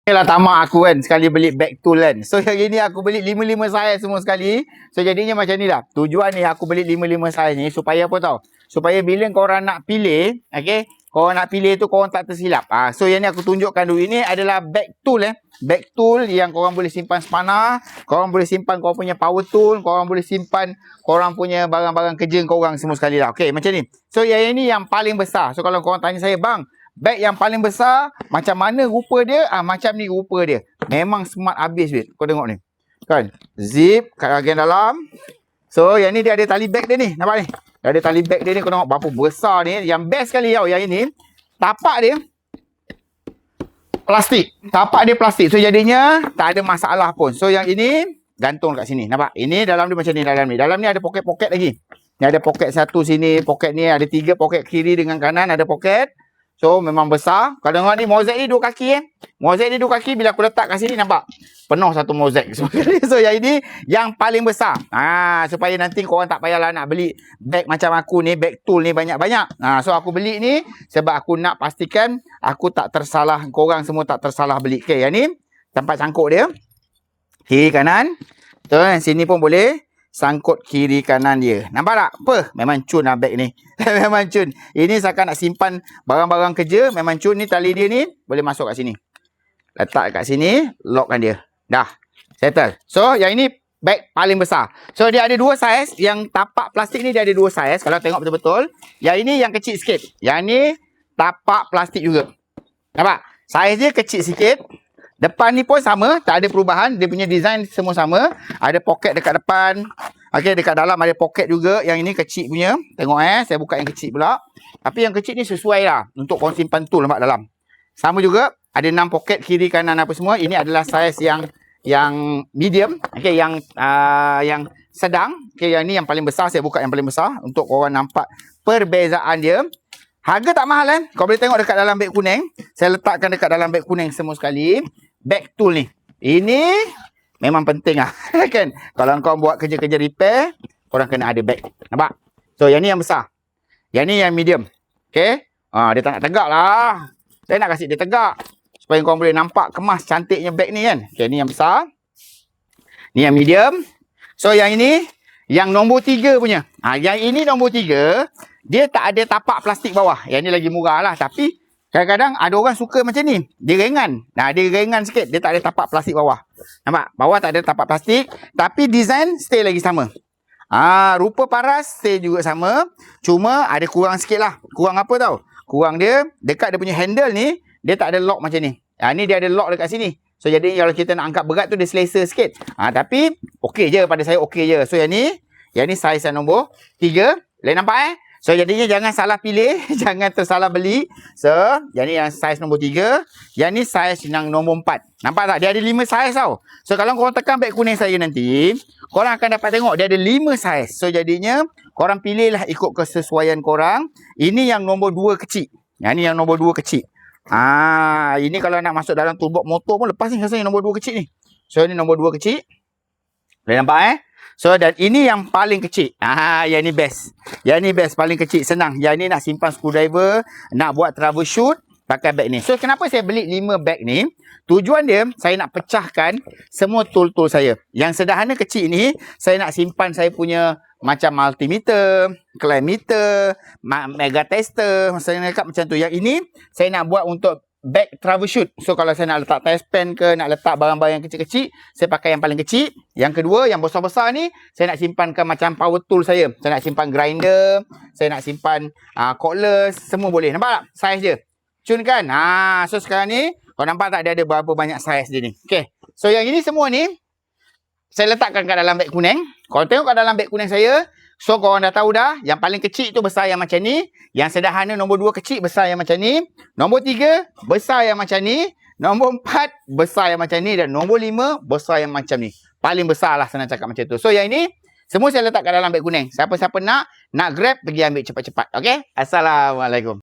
Inilah tamak aku kan, sekali beli bag tool kan. So hari ni aku beli 5 saiz semua sekali. So jadinya macam ni lah. Tujuan ni aku beli 5 saiz ni supaya apa tau? Supaya bila korang nak pilih, okay, korang nak pilih tu korang tak tersilap. So yang ni aku tunjukkan dulu. Ini adalah bag tool Bag tool yang korang boleh simpan spanner, korang boleh simpan korang punya power tool, korang boleh simpan korang punya barang-barang kerja korang semua sekali lah. Okay, macam ni. So yang ini yang paling besar. So kalau korang tanya saya, bang, bag yang paling besar, macam mana rupa dia? Macam ni rupa dia. Memang smart habis, weh. Kau tengok ni. Kan? Zip kat bahagian dalam. So, yang ni dia ada tali bag dia ni. Nampak ni? Dia ada tali bag dia ni. Kau tengok berapa besar ni. Yang best sekali tau, yang ini. Tapak dia plastik. Tapak dia plastik. So, jadinya tak ada masalah pun. So, yang ini gantung kat sini. Nampak? Ini dalam dia macam ni. Dalam ni ada poket-poket lagi. Ni ada poket satu sini. Poket ni ada 3 poket kiri dengan kanan. Ada poket. So memang besar. Kalau tengok ni mozaik ni 2 kaki Mozaik ni 2 kaki, bila aku letak kat sini nampak penuh satu mozaik. So yang ini yang paling besar. Supaya nanti korang tak payahlah nak beli bag macam aku ni, bag tool ni banyak-banyak. So aku beli ni sebab aku nak pastikan aku tak tersalah, korang semua tak tersalah beli. Okay, yang ni tempat sangkut dia. Kiri kanan. So yang sini pun boleh sangkut kiri kanan dia. Nampak tak? Apa? Memang cun lah bag ni. Memang cun. Ini saya nak simpan barang-barang kerja. Memang cun ni, tali dia ni boleh masuk kat sini. Letak kat sini, lockkan dia. Dah. Settle. So, yang ini bag paling besar. So, dia ada 2 saiz. Yang tapak plastik ni dia ada 2 saiz. Kalau tengok betul-betul. Yang ini yang kecil sikit. Yang ni tapak plastik juga. Nampak? Saiz dia kecil sikit. Depan ni pun sama, tak ada perubahan. Dia punya design semua sama. Ada poket dekat depan. Okey, dekat dalam ada poket juga. Yang ini kecil punya. Tengok saya buka yang kecil pula. Tapi yang kecil ni sesuai lah untuk korang simpan tool nampak dalam. Sama juga, ada 6 poket kiri kanan apa semua. Ini adalah saiz yang medium. Okey, yang sedang. Okey, yang ni yang paling besar. Saya buka yang paling besar untuk korang nampak perbezaan dia. Harga tak mahal kan? Kau boleh tengok dekat dalam beg kuning. Saya letakkan dekat dalam beg kuning semua sekali. Bag tool ni. Ini memang penting lah. Kan? Kalau kau buat kerja-kerja repair, korang kena ada bag. Nampak? So, yang ni yang besar. Yang ni yang medium. Okay? Dia tak nak tegak lah. Saya nak kasih dia tegak. Supaya korang boleh nampak kemas cantiknya bag ni kan. Okay, ni yang besar. Ni yang medium. So, yang ini, yang nombor 3 punya. Yang ini nombor 3. Dia tak ada tapak plastik bawah. Yang ni lagi murah lah. Tapi kadang-kadang ada orang suka macam ni. Dia ringan. Dia ringan sikit. Dia tak ada tapak plastik bawah. Nampak? Bawah tak ada tapak plastik. Tapi design stay lagi sama. Rupa paras stay juga sama. Cuma ada kurang sikit lah. Kurang apa tau? Kurang dia, dekat dia punya handle ni, dia tak ada lock macam ni. Ni dia ada lock dekat sini. So jadi kalau kita nak angkat berat tu dia selesa sikit. Tapi okey je pada saya, okey je. So yang ni saiz yang nombor 3. Boleh nampak So, jadinya jangan salah pilih. Jangan tersalah beli. So, yang ni yang saiz nombor 3. Yang ni saiz yang nombor 4. Nampak tak? Dia ada 5 saiz tau. So, kalau korang tekan beg kuning saya nanti, korang akan dapat tengok dia ada 5 saiz. So, jadinya korang pilihlah ikut kesesuaian korang. Ini yang nombor 2 kecil. Yang ni yang nombor 2 kecil. Ini kalau nak masuk dalam toolbox motor pun lepas ni rasanya nombor 2 kecil ni. So, ini nombor 2 kecil. Boleh nampak So, dan ini yang paling kecil. Yang ni best. Yang ni best. Paling kecil. Senang. Yang ni nak simpan screwdriver. Nak buat troubleshoot. Pakai bag ni. So, kenapa saya beli 5 bag ni? Tujuan dia, saya nak pecahkan semua tool-tool saya. Yang sederhana kecil ni, saya nak simpan saya punya macam multimeter, clamp meter, mega tester. Saya nak macam tu. Yang ini, saya nak buat untuk bag troubleshoot. So, kalau saya nak letak test pen ke, nak letak barang-barang yang kecil-kecil, saya pakai yang paling kecil. Yang kedua, yang besar-besar ni, saya nak simpankan macam power tool saya. Saya nak simpan grinder, saya nak simpan cordless, semua boleh. Nampak tak? Saiz dia. Cun kan? So, sekarang ni, kau nampak tak dia ada berapa banyak saiz dia ni? Okay. So, yang ini semua ni, saya letakkan kat dalam beg kuning. Kau tengok kat dalam beg kuning saya, so, korang dah tahu dah. Yang paling kecil tu besar yang macam ni. Yang sederhana nombor 2 kecil besar yang macam ni. Nombor 3 besar yang macam ni. Nombor 4 besar yang macam ni. Dan nombor 5 besar yang macam ni. Paling besar lah senang cakap macam tu. So, yang ini semua saya letak kat dalam beg kuning. Siapa-siapa nak grab, pergi ambil cepat-cepat. Okay? Assalamualaikum.